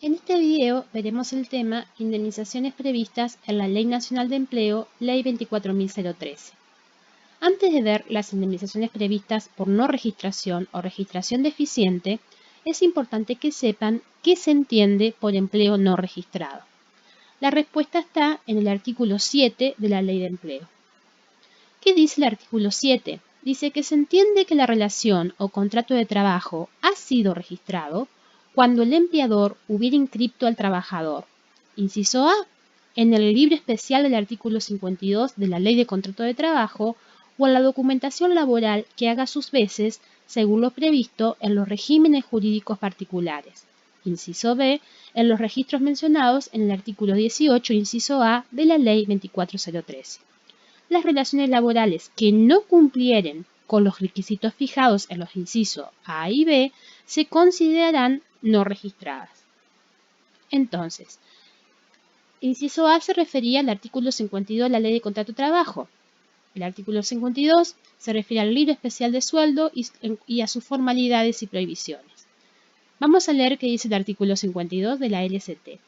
En este video veremos el tema indemnizaciones previstas en la Ley Nacional de Empleo, Ley 24.013. Antes de ver las indemnizaciones previstas por no registración o registración deficiente, es importante que sepan qué se entiende por empleo no registrado. La respuesta está en el artículo 7 de la Ley de Empleo. ¿Qué dice el artículo 7? Dice que se entiende que la relación o contrato de trabajo ha sido registrado cuando el empleador hubiera inscripto al trabajador. Inciso A, en el libro especial del artículo 52 de la Ley de Contrato de Trabajo o en la documentación laboral que haga sus veces según lo previsto en los regímenes jurídicos particulares. Inciso B, en los registros mencionados en el artículo 18, inciso A de la Ley 24.013. Las relaciones laborales que no cumplieren con los requisitos fijados en los incisos A y B se considerarán no registradas. Entonces, inciso A se refería al artículo 52 de la Ley de Contrato de Trabajo. El artículo 52 se refiere al libro especial de sueldo y a sus formalidades y prohibiciones. Vamos a leer qué dice el artículo 52 de la LCT.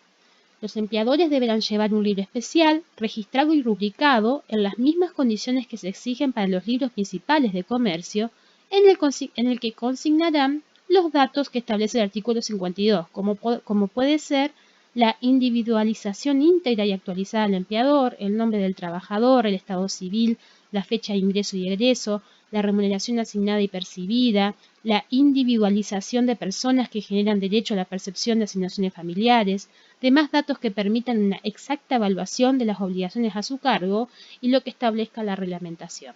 Los empleadores deberán llevar un libro especial, registrado y rubricado en las mismas condiciones que se exigen para los libros principales de comercio, en el que consignarán los datos que establece el artículo 52, como puede ser la individualización íntegra y actualizada del empleador, el nombre del trabajador, el estado civil, la fecha de ingreso y egreso, la remuneración asignada y percibida, la individualización de personas que generan derecho a la percepción de asignaciones familiares, demás datos que permitan una exacta evaluación de las obligaciones a su cargo y lo que establezca la reglamentación.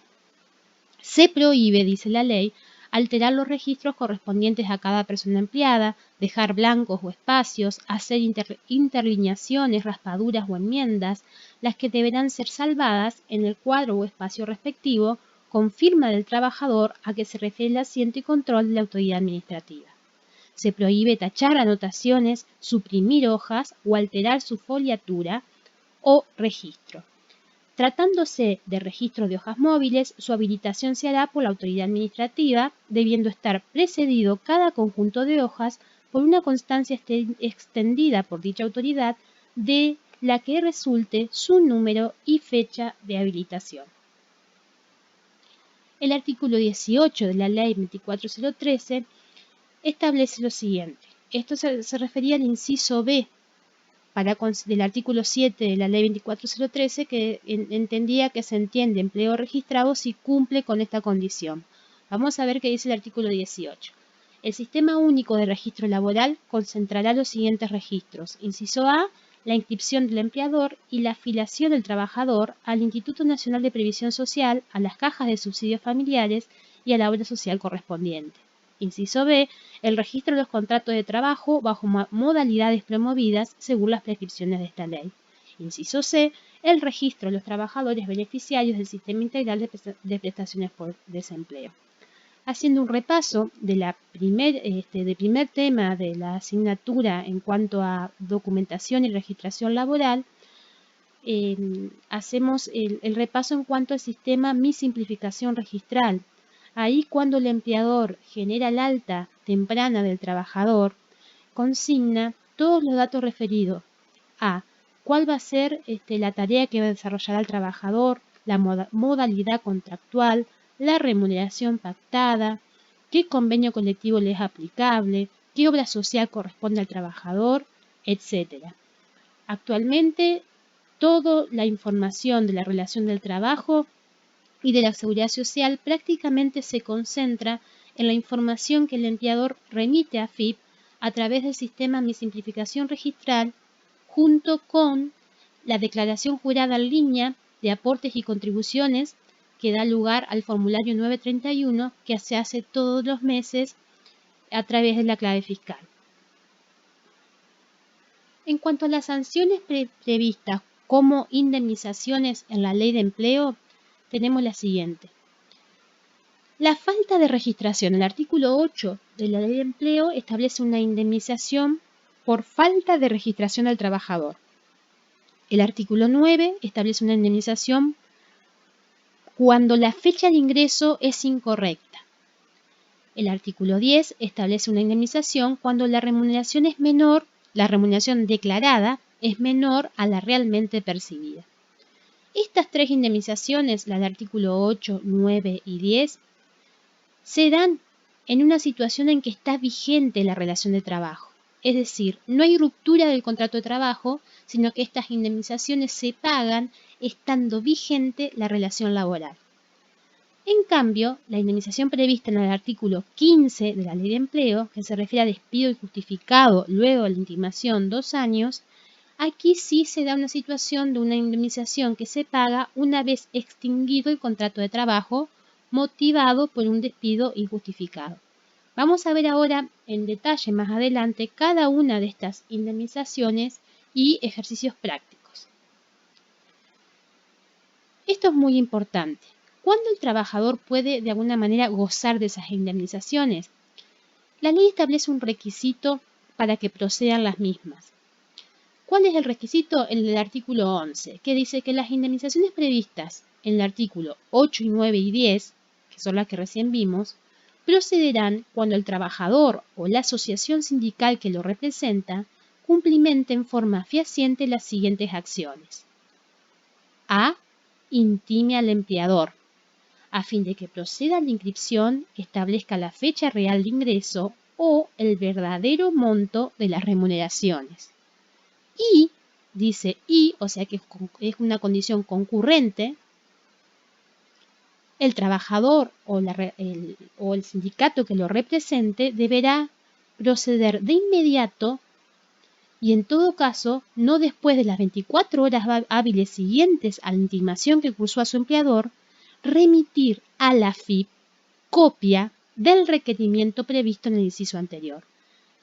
Se prohíbe, dice la ley, alterar los registros correspondientes a cada persona empleada, dejar blancos o espacios, hacer interlineaciones, raspaduras o enmiendas, las que deberán ser salvadas en el cuadro o espacio respectivo con firma del trabajador a que se refiere el asiento y control de la autoridad administrativa. Se prohíbe tachar anotaciones, suprimir hojas o alterar su foliatura o registro. Tratándose de registro de hojas móviles, su habilitación se hará por la autoridad administrativa, debiendo estar precedido cada conjunto de hojas por una constancia extendida por dicha autoridad de la que resulte su número y fecha de habilitación. El artículo 18 de la Ley 24.013 establece lo siguiente. Esto se refería al inciso B del artículo 7 de la Ley 24.013 que entendía que se entiende empleo registrado si cumple con esta condición. Vamos a ver qué dice el artículo 18. El Sistema Único de Registro Laboral concentrará los siguientes registros. Inciso A, la inscripción del empleador y la afiliación del trabajador al Instituto Nacional de Previsión Social, a las cajas de subsidios familiares y a la obra social correspondiente. Inciso B, el registro de los contratos de trabajo bajo modalidades promovidas según las prescripciones de esta ley. Inciso C, el registro de los trabajadores beneficiarios del Sistema Integral de Prestaciones por Desempleo. Haciendo un repaso del primer tema de la asignatura en cuanto a documentación y registración laboral, hacemos el repaso en cuanto al sistema Mi Simplificación Registral. Ahí cuando el empleador genera el alta temprana del trabajador, consigna todos los datos referidos a cuál va a ser la tarea que va a desarrollar el trabajador, la modalidad contractual, la remuneración pactada, qué convenio colectivo le es aplicable, qué obra social corresponde al trabajador, etc. Actualmente, toda la información de la relación del trabajo y de la seguridad social prácticamente se concentra en la información que el empleador remite a AFIP a través del sistema Mi Simplificación Registral, junto con la declaración jurada en línea de aportes y contribuciones que da lugar al formulario 931 que se hace todos los meses a través de la clave fiscal. En cuanto a las sanciones previstas como indemnizaciones en la Ley de Empleo, tenemos la siguiente. La falta de registración. El artículo 8 de la Ley de Empleo establece una indemnización por falta de registración del trabajador. El artículo 9 establece una indemnización cuando la fecha de ingreso es incorrecta. El artículo 10 establece una indemnización cuando la remuneración es menor la remuneración declarada es menor a la realmente percibida. Estas tres indemnizaciones, las del artículo 8, 9 y 10, se dan en una situación en que está vigente la relación de trabajo. Es decir, no hay ruptura del contrato de trabajo, sino que estas indemnizaciones se pagan estando vigente la relación laboral. En cambio, la indemnización prevista en el artículo 15 de la Ley de Empleo, que se refiere a despido injustificado luego de la intimación 2 años, aquí sí se da una situación de una indemnización que se paga una vez extinguido el contrato de trabajo motivado por un despido injustificado. Vamos a ver ahora en detalle más adelante cada una de estas indemnizaciones y ejercicios prácticos. Esto es muy importante. ¿Cuándo el trabajador puede de alguna manera gozar de esas indemnizaciones? La ley establece un requisito para que procedan las mismas. ¿Cuál es el requisito? El del artículo 11, que dice que las indemnizaciones previstas en el artículo 8 y 9 y 10, que son las que recién vimos, procederán cuando el trabajador o la asociación sindical que lo representa cumplimente en forma fehaciente las siguientes acciones. A. Intime al empleador, a fin de que proceda a la inscripción que establezca la fecha real de ingreso o el verdadero monto de las remuneraciones. Y, dice y, o sea que es una condición concurrente, el trabajador o el sindicato que lo represente deberá proceder de inmediato y en todo caso no después de las 24 horas hábiles siguientes a la intimación que cursó a su empleador, remitir a la AFIP copia del requerimiento previsto en el inciso anterior.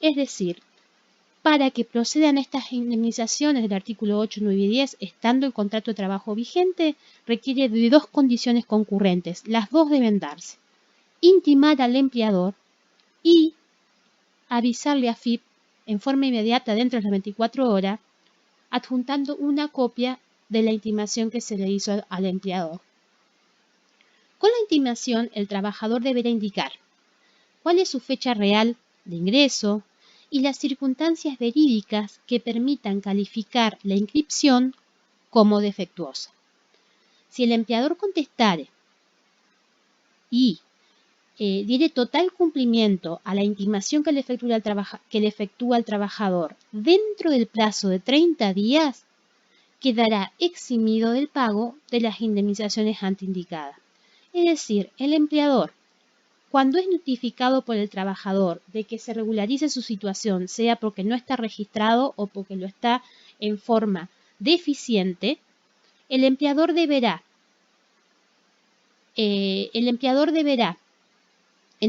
Es decir, para que procedan estas indemnizaciones del artículo 8, 9 y 10, estando el contrato de trabajo vigente, requiere de dos condiciones concurrentes. Las dos deben darse. Intimar al empleador y avisarle a AFIP en forma inmediata dentro de las 24 horas, adjuntando una copia de la intimación que se le hizo al empleador. Con la intimación, el trabajador deberá indicar cuál es su fecha real de ingreso y las circunstancias verídicas que permitan calificar la inscripción como defectuosa. Si el empleador contestare y diere total cumplimiento a la intimación que le efectúa el trabajador dentro del plazo de 30 días, quedará eximido del pago de las indemnizaciones antesindicadas. Es decir, el empleador, cuando es notificado por el trabajador de que se regularice su situación, sea porque no está registrado o porque lo está en forma deficiente, el empleador deberá en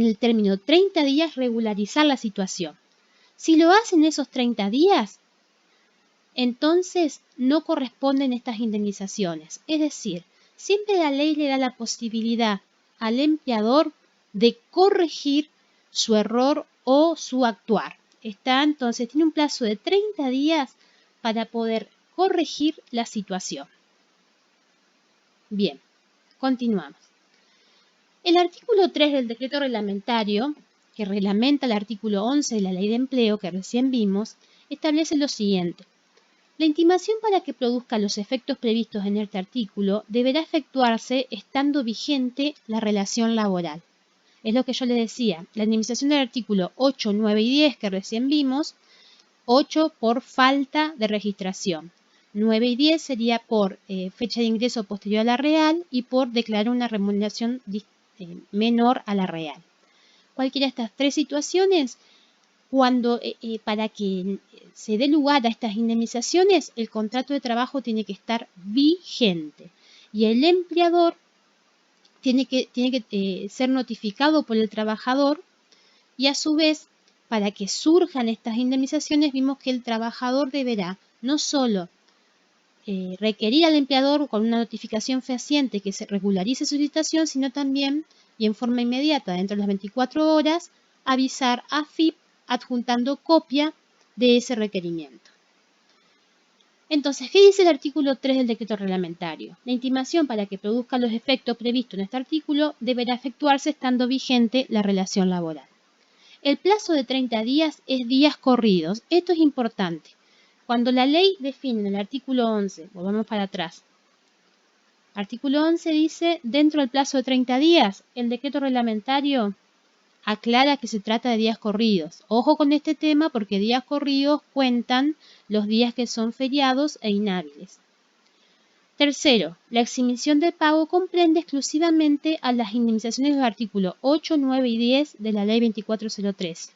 el término 30 días regularizar la situación. Si lo hace en esos 30 días, entonces no corresponden estas indemnizaciones. Es decir, siempre la ley le da la posibilidad al empleador de corregir su error o su actuar. Entonces, tiene un plazo de 30 días para poder corregir la situación. Bien, continuamos. El artículo 3 del decreto reglamentario, que reglamenta el artículo 11 de la Ley de Empleo que recién vimos, establece lo siguiente. La intimación para que produzca los efectos previstos en este artículo deberá efectuarse estando vigente la relación laboral. Es lo que yo les decía, la indemnización del artículo 8, 9 y 10 que recién vimos, 8 por falta de registración, 9 y 10 sería por fecha de ingreso posterior a la real y por declarar una remuneración menor a la real. Cualquiera de estas tres situaciones, para que se dé lugar a estas indemnizaciones, el contrato de trabajo tiene que estar vigente y el empleador tiene que ser notificado por el trabajador y a su vez, para que surjan estas indemnizaciones, vimos que el trabajador deberá no solo requerir al empleador con una notificación fehaciente que se regularice su situación, sino también, y en forma inmediata, dentro de las 24 horas, avisar a AFIP adjuntando copia de ese requerimiento. Entonces, ¿qué dice el artículo 3 del decreto reglamentario? La intimación para que produzca los efectos previstos en este artículo deberá efectuarse estando vigente la relación laboral. El plazo de 30 días es días corridos. Esto es importante. Cuando la ley define en el artículo 11, volvamos para atrás. Artículo 11 dice, dentro del plazo de 30 días, el decreto reglamentario aclara que se trata de días corridos. Ojo con este tema porque días corridos cuentan los días que son feriados e inhábiles. Tercero, la exhibición de pago comprende exclusivamente a las indemnizaciones del artículo 8, 9 y 10 de la Ley 24013.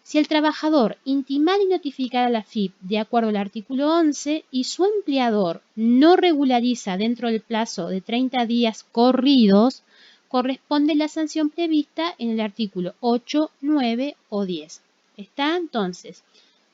Si el trabajador intimara y notificara a la FIP de acuerdo al artículo 11 y su empleador no regulariza dentro del plazo de 30 días corridos, corresponde la sanción prevista en el artículo 8, 9 o 10. ¿Está? Entonces,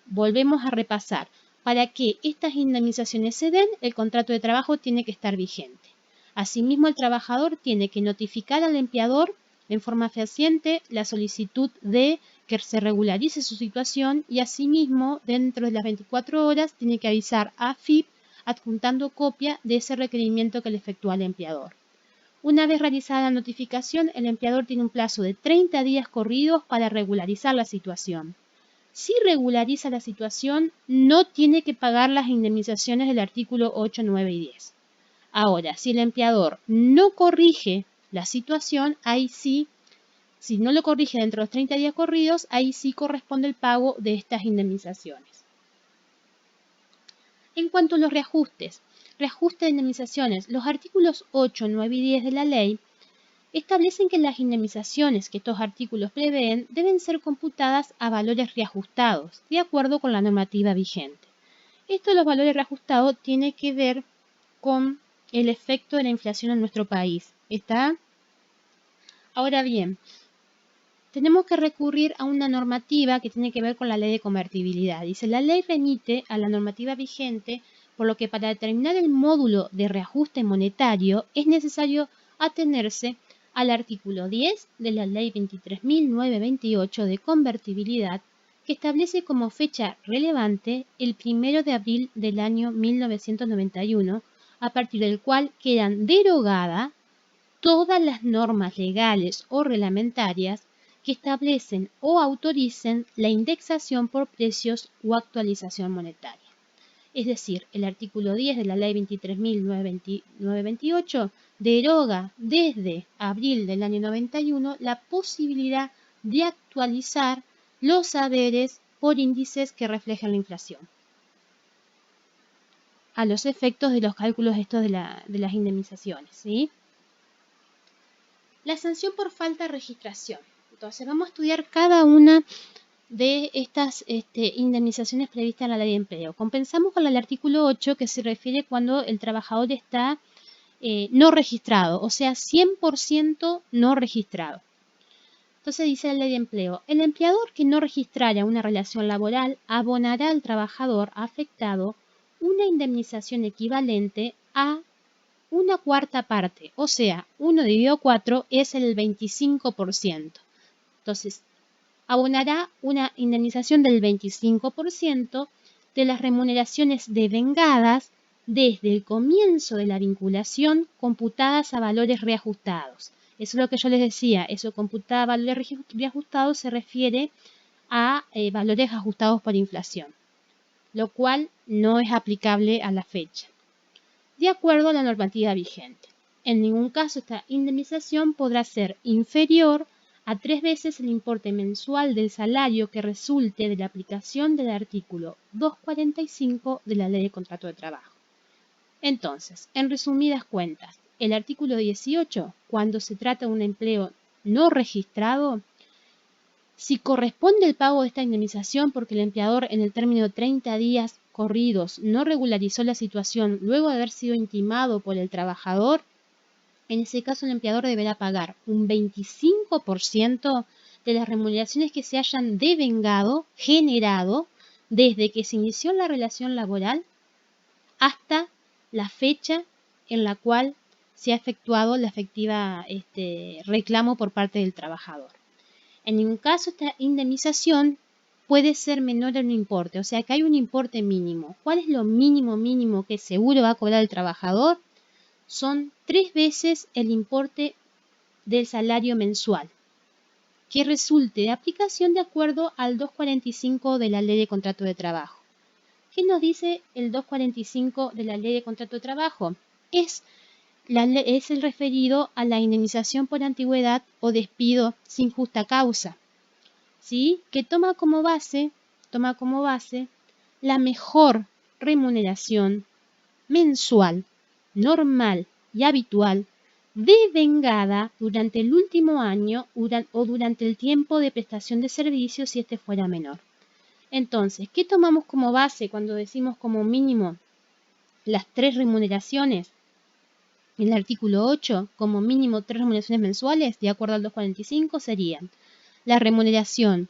volvemos a repasar. Para que estas indemnizaciones se den, el contrato de trabajo tiene que estar vigente. Asimismo, el trabajador tiene que notificar al empleador en forma fehaciente la solicitud de que se regularice su situación y asimismo, dentro de las 24 horas, tiene que avisar a FIP adjuntando copia de ese requerimiento que le efectúa el empleador. Una vez realizada la notificación, el empleador tiene un plazo de 30 días corridos para regularizar la situación. Si regulariza la situación, no tiene que pagar las indemnizaciones del artículo 8, 9 y 10. Ahora, si el empleador no corrige la situación, ahí sí, si no lo corrige dentro de los 30 días corridos, ahí sí corresponde el pago de estas indemnizaciones. En cuanto a los reajuste de indemnizaciones, los artículos 8, 9 y 10 de la ley establecen que las indemnizaciones que estos artículos prevén deben ser computadas a valores reajustados, de acuerdo con la normativa vigente. Esto de los valores reajustados tiene que ver con el efecto de la inflación en nuestro país. ¿Está? Ahora bien, tenemos que recurrir a una normativa que tiene que ver con la ley de convertibilidad. Dice, la ley remite a la normativa vigente, por lo que para determinar el módulo de reajuste monetario es necesario atenerse al artículo 10 de la ley 23.928 de convertibilidad, que establece como fecha relevante el 1 de abril del año 1991, a partir del cual quedan derogadas todas las normas legales o reglamentarias que establecen o autoricen la indexación por precios o actualización monetaria. Es decir, el artículo 10 de la ley 23.928 deroga desde abril del año 91 la posibilidad de actualizar los saberes por índices que reflejan la inflación, a los efectos de los cálculos estos de las indemnizaciones, ¿sí? La sanción por falta de registración. Entonces vamos a estudiar cada una de estas indemnizaciones previstas en la ley de empleo. Compensamos con el artículo 8 que se refiere cuando el trabajador está no registrado, o sea 100% no registrado. Entonces dice la ley de empleo, el empleador que no registrara una relación laboral abonará al trabajador afectado una indemnización equivalente a una cuarta parte, o sea, 1 dividido 4 es el 25%. Entonces, abonará una indemnización del 25% de las remuneraciones devengadas desde el comienzo de la vinculación computadas a valores reajustados. Eso es lo que yo les decía, eso computada a valores reajustados se refiere a valores ajustados por inflación, lo cual no es aplicable a la fecha, de acuerdo a la normativa vigente. En ningún caso esta indemnización podrá ser inferior a 3 veces el importe mensual del salario que resulte de la aplicación del artículo 245 de la Ley de Contrato de Trabajo. Entonces, en resumidas cuentas, el artículo 18, cuando se trata de un empleo no registrado, si corresponde el pago de esta indemnización porque el empleador en el término de 30 días corridos no regularizó la situación luego de haber sido intimado por el trabajador, en ese caso el empleador deberá pagar un 25% de las remuneraciones que se hayan devengado, generado, desde que se inició la relación laboral hasta la fecha en la cual se ha efectuado la efectiva reclamo por parte del trabajador. En ningún caso esta indemnización puede ser menor a un importe, o sea que hay un importe mínimo. ¿Cuál es lo mínimo que seguro va a cobrar el trabajador? Son 3 veces el importe del salario mensual. que resulte de aplicación de acuerdo al 245 de la Ley de Contrato de Trabajo. ¿Qué nos dice el 245 de la Ley de Contrato de Trabajo? Es el referido a la indemnización por antigüedad o despido sin justa causa, ¿sí? Que toma como base la mejor remuneración mensual, normal y habitual devengada durante el último año o durante el tiempo de prestación de servicios si este fuera menor. Entonces, ¿qué tomamos como base cuando decimos como mínimo las 3 remuneraciones? En el artículo 8, como mínimo 3 remuneraciones mensuales, de acuerdo al 245, serían la remuneración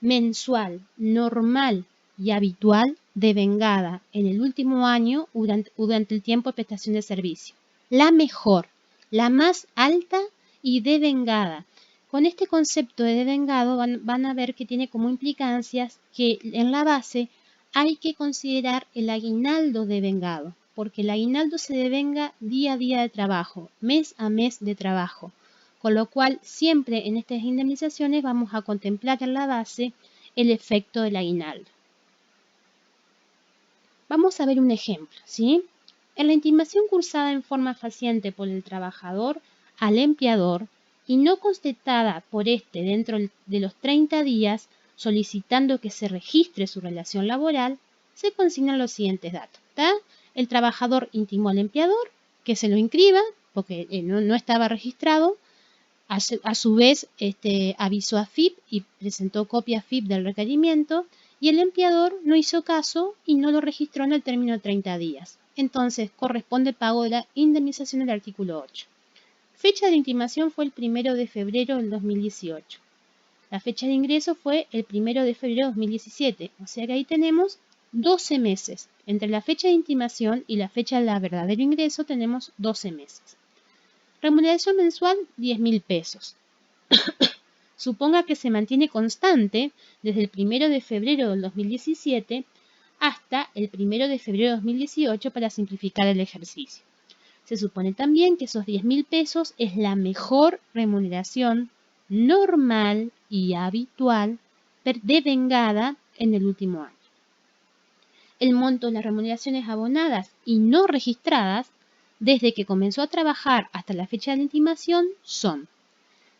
mensual, normal y habitual devengada en el último año durante el tiempo de prestación de servicio. La mejor, la más alta y devengada. Con este concepto de devengado van a ver que tiene como implicancias que en la base hay que considerar el aguinaldo devengado, porque el aguinaldo se devenga día a día de trabajo, mes a mes de trabajo. Con lo cual, siempre en estas indemnizaciones vamos a contemplar en la base el efecto del aguinaldo. Vamos a ver un ejemplo, ¿sí? En la intimación cursada en forma fehaciente por el trabajador al empleador y no constatada por éste dentro de los 30 días solicitando que se registre su relación laboral, se consignan los siguientes datos, ¿tá? El trabajador intimó al empleador que se lo inscriba porque no estaba registrado. A su vez, avisó a FIP y presentó copia FIP del requerimiento y el empleador no hizo caso y no lo registró en el término de 30 días. Entonces, corresponde el pago de la indemnización del artículo 8. Fecha de intimación fue el 1 de febrero del 2018. La fecha de ingreso fue el 1 de febrero de 2017. O sea que ahí tenemos 12 meses. Entre la fecha de intimación y la fecha del verdadero ingreso tenemos 12 meses. Remuneración mensual, 10.000 pesos. Suponga que se mantiene constante desde el 1 de febrero del 2017 hasta el 1 de febrero de 2018 para simplificar el ejercicio. Se supone también que esos 10.000 pesos es la mejor remuneración normal y habitual devengada en el último año. El monto de las remuneraciones abonadas y no registradas desde que comenzó a trabajar hasta la fecha de la intimación son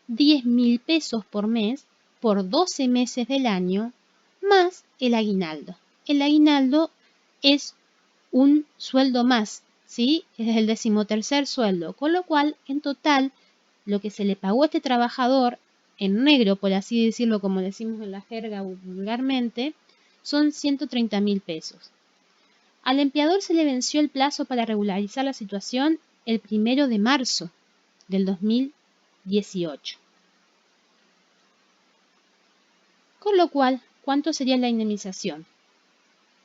10.000 pesos por mes por 12 meses del año más el aguinaldo. El aguinaldo es un sueldo más, ¿sí? Es el 13º sueldo, con lo cual en total lo que se le pagó a este trabajador en negro, por así decirlo, como decimos en la jerga vulgarmente, son 130.000 pesos. Al empleador se le venció el plazo para regularizar la situación el 1 de marzo del 2018. Con lo cual, ¿cuánto sería la indemnización?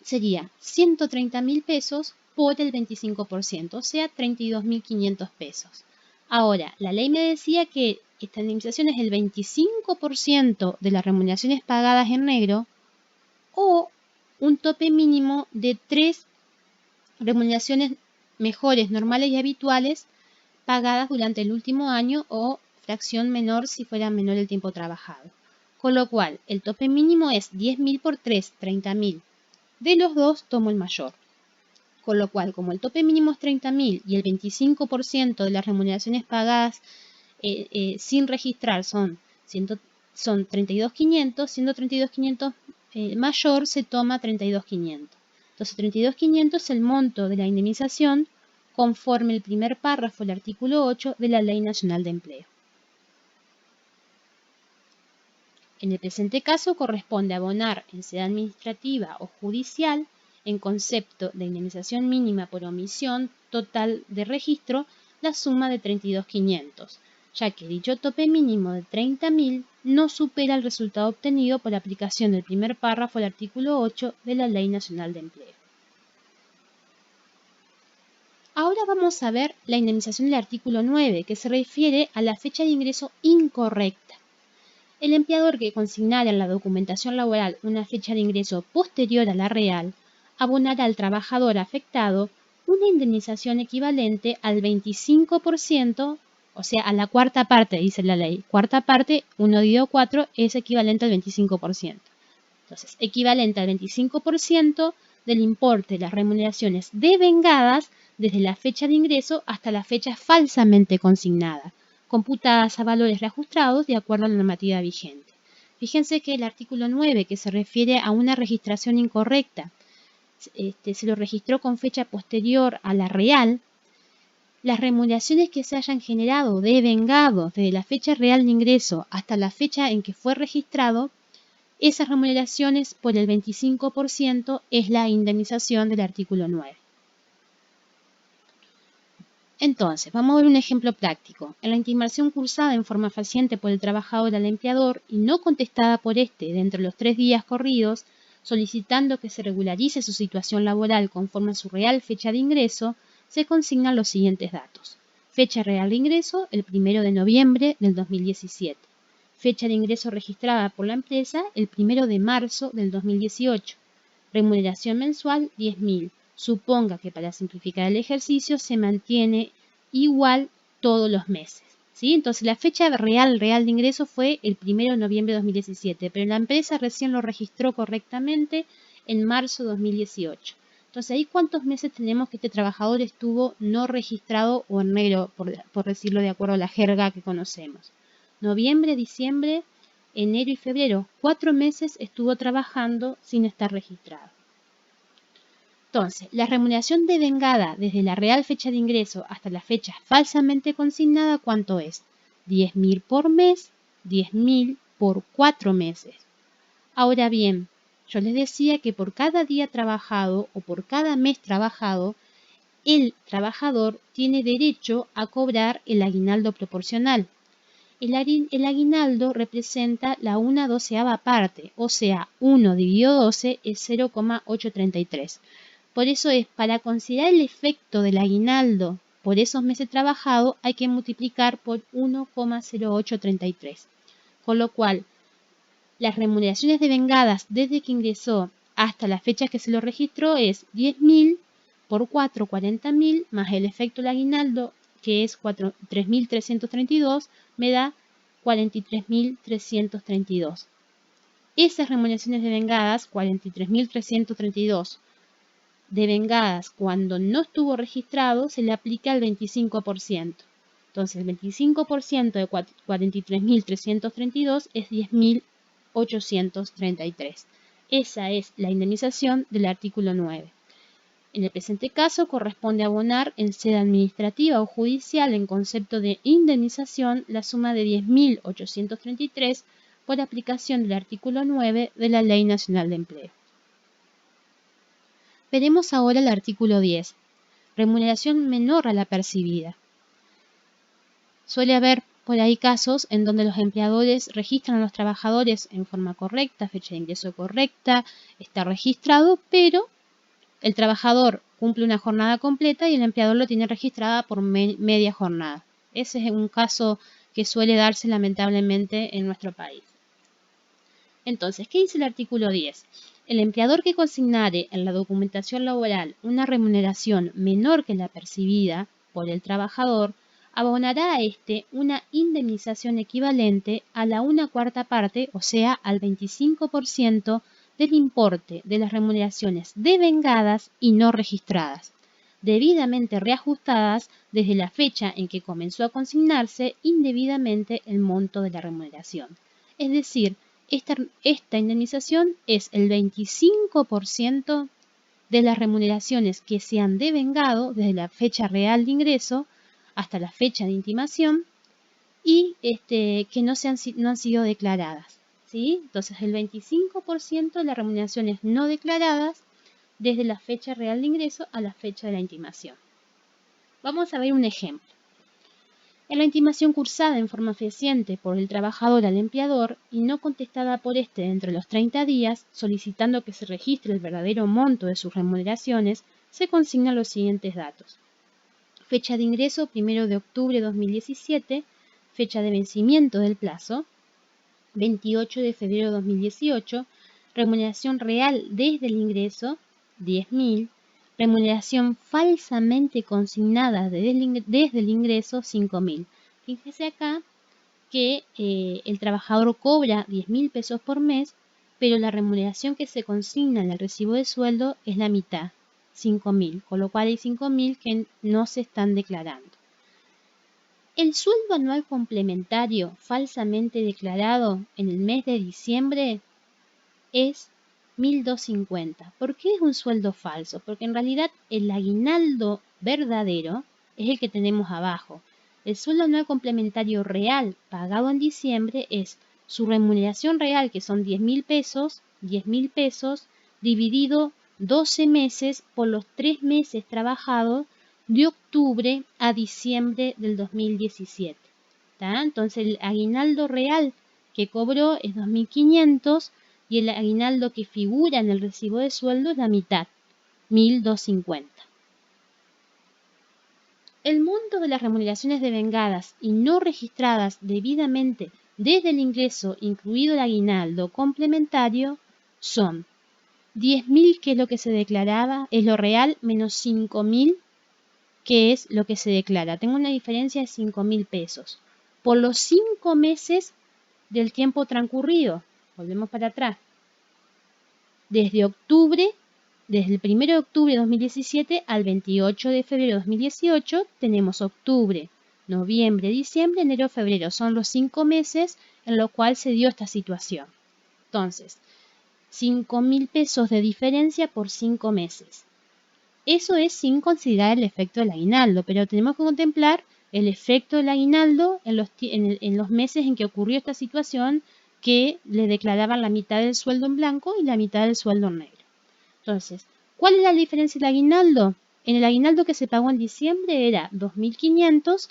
Sería 130.000 pesos por el 25%, o sea, 32.500 pesos. Ahora, la ley me decía que esta indemnización es el 25% de las remuneraciones pagadas en negro o un tope mínimo de 3 remuneraciones mejores, normales y habituales pagadas durante el último año o fracción menor si fuera menor el tiempo trabajado. Con lo cual, el tope mínimo es 10.000 por 3, 30.000. De los dos tomo el mayor. Con lo cual, como el tope mínimo es 30.000 y el 25% de las remuneraciones pagadas sin registrar son 32.500, siendo 32.500 mayor, se toma 32.500. Entonces, 32.500 es el monto de la indemnización conforme el primer párrafo del artículo 8 de la Ley Nacional de Empleo. En el presente caso corresponde abonar en sede administrativa o judicial en concepto de indemnización mínima por omisión total de registro la suma de 32.500, ya que dicho tope mínimo de 30.000 no supera el resultado obtenido por la aplicación del primer párrafo del artículo 8 de la Ley Nacional de Empleo. Ahora vamos a ver la indemnización del artículo 9, que se refiere a la fecha de ingreso incorrecta. El empleador que consignara en la documentación laboral una fecha de ingreso posterior a la real abonará al trabajador afectado una indemnización equivalente al 25% O sea, a la cuarta parte, dice la ley. Cuarta parte, 1 dividido 4, es equivalente al 25%. Entonces, equivalente al 25% del importe de las remuneraciones devengadas desde la fecha de ingreso hasta la fecha falsamente consignada, computadas a valores reajustados de acuerdo a la normativa vigente. Fíjense que el artículo 9, que se refiere a una registración incorrecta, se lo registró con fecha posterior a la real. Las remuneraciones que se hayan generado devengados desde la fecha real de ingreso hasta la fecha en que fue registrado, esas remuneraciones por el 25% es la indemnización del artículo 9. Entonces, vamos a ver un ejemplo práctico. En la intimación cursada en forma fehaciente por el trabajador al empleador y no contestada por éste dentro de los 3 días corridos, solicitando que se regularice su situación laboral conforme a su real fecha de ingreso, se consignan los siguientes datos. Fecha real de ingreso, el 1 de noviembre del 2017. Fecha de ingreso registrada por la empresa, el 1 de marzo del 2018. Remuneración mensual, 10.000. Suponga que para simplificar el ejercicio se mantiene igual todos los meses, ¿sí? Entonces la fecha real de ingreso fue el 1 de noviembre de 2017, pero la empresa recién lo registró correctamente en marzo de 2018. Entonces ahí cuántos meses tenemos que este trabajador estuvo no registrado o en negro, por decirlo de acuerdo a la jerga que conocemos. Noviembre, diciembre, enero y febrero, 4 meses estuvo trabajando sin estar registrado. Entonces, la remuneración devengada desde la real fecha de ingreso hasta la fecha falsamente consignada, ¿cuánto es? 10.000 por mes, 10.000 por 4 meses. Ahora bien, yo les decía que por cada día trabajado o por cada mes trabajado, el trabajador tiene derecho a cobrar el aguinaldo proporcional. El aguinaldo representa la 1/12 parte, o sea, 1 dividido 12 es 0,833. Por eso para considerar el efecto del aguinaldo por esos meses trabajados, hay que multiplicar por 1,0833. Con lo cual, las remuneraciones devengadas desde que ingresó hasta la fecha que se lo registró es 10.000 por 4, 40.000, más el efecto del aguinaldo, que es 3.332, me da 43.332. Esas remuneraciones devengadas, 43.332, devengadas cuando no estuvo registrado, se le aplica el 25%. Entonces, el 25% de 43.332 es 10.833. Esa es la indemnización del artículo 9. En el presente caso, corresponde abonar en sede administrativa o judicial en concepto de indemnización la suma de 10.833 por aplicación del artículo 9 de la Ley Nacional de Empleo. Veremos ahora el artículo 10. Remuneración menor a la percibida. Suele haber por ahí casos en donde los empleadores registran a los trabajadores en forma correcta, fecha de ingreso correcta, está registrado, pero el trabajador cumple una jornada completa y el empleador lo tiene registrada por media jornada. Ese es un caso que suele darse lamentablemente en nuestro país. Entonces, ¿qué dice el artículo 10? El empleador que consignare en la documentación laboral una remuneración menor que la percibida por el trabajador, abonará a éste una indemnización equivalente a la 1/4 parte, o sea, al 25% del importe de las remuneraciones devengadas y no registradas, debidamente reajustadas desde la fecha en que comenzó a consignarse indebidamente el monto de la remuneración. Es decir, esta indemnización es el 25% de las remuneraciones que se han devengado desde la fecha real de ingreso hasta la fecha de intimación y que no han sido declaradas, ¿sí? Entonces, el 25% de las remuneraciones no declaradas desde la fecha real de ingreso a la fecha de la intimación. Vamos a ver un ejemplo. En la intimación cursada en forma fehaciente por el trabajador al empleador y no contestada por éste dentro de los 30 días, solicitando que se registre el verdadero monto de sus remuneraciones, se consignan los siguientes datos. Fecha de ingreso 1 de octubre de 2017, fecha de vencimiento del plazo 28 de febrero de 2018, remuneración real desde el ingreso 10.000, remuneración falsamente consignada desde el ingreso 5.000. Fíjese acá que el trabajador cobra 10.000 pesos por mes, pero la remuneración que se consigna en el recibo de sueldo es la mitad, 5.000, con lo cual hay 5.000 que no se están declarando. El sueldo anual complementario falsamente declarado en el mes de diciembre es 1.250. ¿Por qué es un sueldo falso? Porque en realidad el aguinaldo verdadero es el que tenemos abajo. El sueldo anual complementario real pagado en diciembre es su remuneración real, que son 10.000 pesos, dividido 12 meses por los 3 meses trabajados de octubre a diciembre del 2017. ¿Tá? Entonces el aguinaldo real que cobró es 2.500 y el aguinaldo que figura en el recibo de sueldo es la mitad, 1.250. El monto de las remuneraciones devengadas y no registradas debidamente desde el ingreso, incluido el aguinaldo complementario, son 10.000, que es lo que se declaraba, es lo real, menos 5.000, que es lo que se declara. Tengo una diferencia de 5.000 pesos. Por los 5 meses del tiempo transcurrido, volvemos para atrás. Desde el 1 de octubre de 2017 al 28 de febrero de 2018 tenemos octubre, noviembre, diciembre, enero, febrero. Son los 5 meses en los cuales se dio esta situación. Entonces, 5.000 pesos de diferencia por 5 meses. Eso es sin considerar el efecto del aguinaldo, pero tenemos que contemplar el efecto del aguinaldo en los meses en que ocurrió esta situación, que le declaraban la mitad del sueldo en blanco y la mitad del sueldo en negro. Entonces, ¿cuál es la diferencia del aguinaldo? En el aguinaldo que se pagó en diciembre era 2.500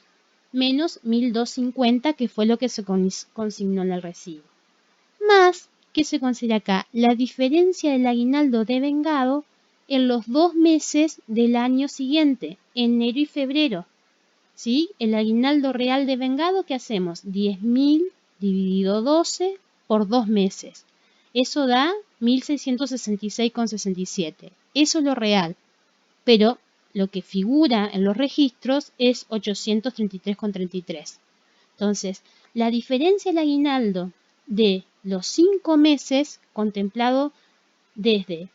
menos 1.250, que fue lo que se consignó en el recibo. Más, ¿qué se considera acá? La diferencia del aguinaldo devengado en los 2 meses del año siguiente, enero y febrero. ¿Sí? El aguinaldo real devengado, ¿qué hacemos? 10.000 dividido 12 por 2 meses. Eso da 1.666,67. Eso es lo real. Pero lo que figura en los registros es 833,33. Entonces, la diferencia del aguinaldo de los 5 meses contemplado desde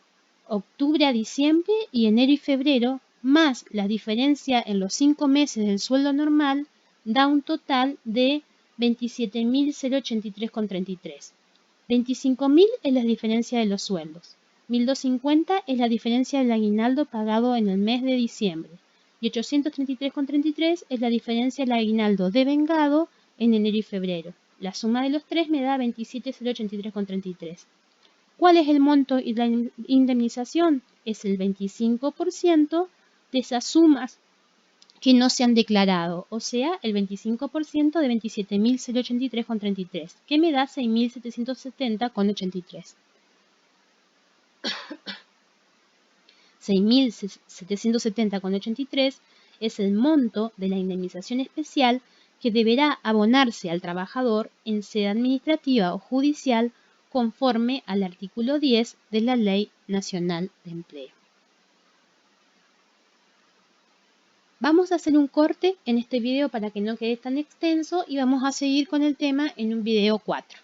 octubre a diciembre y enero y febrero, más la diferencia en los 5 meses del sueldo normal, da un total de 27.083,33. 25.000 es la diferencia de los sueldos. 1.250 es la diferencia del aguinaldo pagado en el mes de diciembre. Y 833,33 es la diferencia del aguinaldo devengado en enero y febrero. La suma de los tres me da 27.083,33. ¿Cuál es el monto y la indemnización? Es el 25% de esas sumas que no se han declarado, o sea, el 25% de 27.083,33, que me da 6.770,83. 6.770,83 es el monto de la indemnización especial que deberá abonarse al trabajador en sede administrativa o judicial conforme al artículo 10 de la Ley Nacional de Empleo. Vamos a hacer un corte en este video para que no quede tan extenso y vamos a seguir con el tema en un video 4.